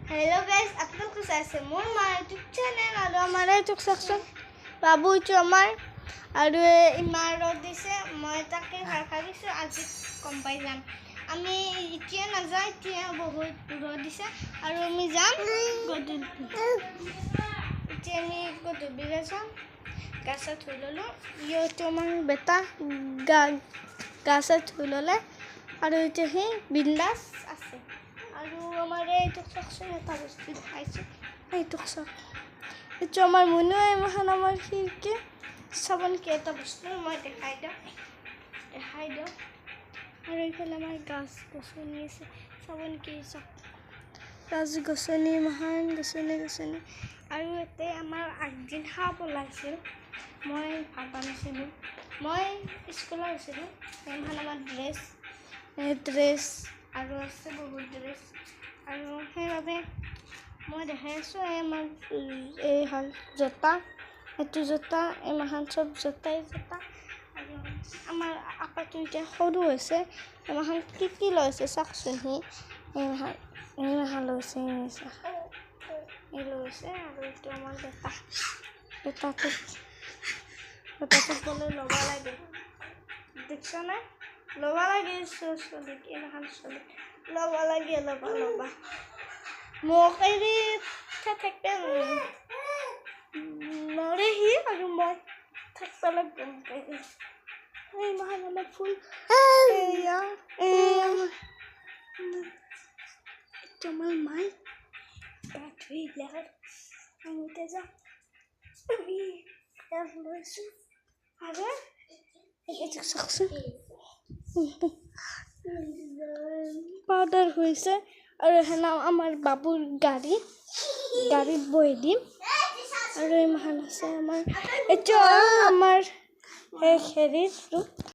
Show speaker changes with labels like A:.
A: hello guys আপোনালোকে চাইছে মোৰ মাৰ ইউটিউব চেনেল আৰু আমাৰ ইউটিউব সেকশন বাবু ইটো আমাৰ আৰু ইমাৰ ৰদ দিছে মই তাকে ভাবিছো আজি কম পাই যাম আমি এতিয়া নাযায় এতিয়া বহুত ৰদ দিছে আৰু আমি যাম গধূলি এতিয়া আমি গধূলি যাম গাছা থৈ ললো ইটো আমাৰ বেটা গাছা থৈ ললে আৰু এতিয়া হে বিন্দাস আছে আৰু আমাৰ এইটো সেকশন এটা বস্তু দেখাইছে এইটো সব এইটো আমাৰ মনুয়ে মহান আমাৰ কি সাবন কি এটা বস্তু মই দেখাই দিও আৰু এইফালে আমাৰ গাছ গছনি আছে সাবন কি সব গাছ গছনি মহান গছনি আৰু এতে আমাৰ আগদিন হাপ ওলাইছিল মই ভাত আনিছিলো মই স্কুলত আছিলো ইমান আমাৰ ড্ৰেছ আৰু আছে বহুত ড্ৰেছ আৰু সেইবাবে মই দেখাই আছো আমাৰ এই হল জোতা এটো জোতা এমাহান সব জোতাই জোতা আৰু আমাৰ আপাটো এতিয়া সৰু হৈছে এমাহান কি লৈছে চাকচোন হি এমাহান লৈছে এই লৈছে আৰু এইটো আমাৰ বেটাটো বলে ল'বা লাগে দেখছ না ল'বা লাগে চলিক এমাহান চলিক ল'বা লাগে ল'বা মোক এৰি থাকবে নৰে হি আৰু মই থাকবা লাগব এই মহান আমাৰ ফুল এয়া এইটো আমাৰ মাই বাটৰি লেহাৰ আমি তেজা আমি ইয়াত লৈছো আৰু এইটো চাকচোন পাউডাৰ হৈছে আৰু হেনা আমাৰ বাবুৰ গাড়ীত বহি দিম আৰু এই মহান আছে আমাৰ এইটো আমাৰ হেৰিৰ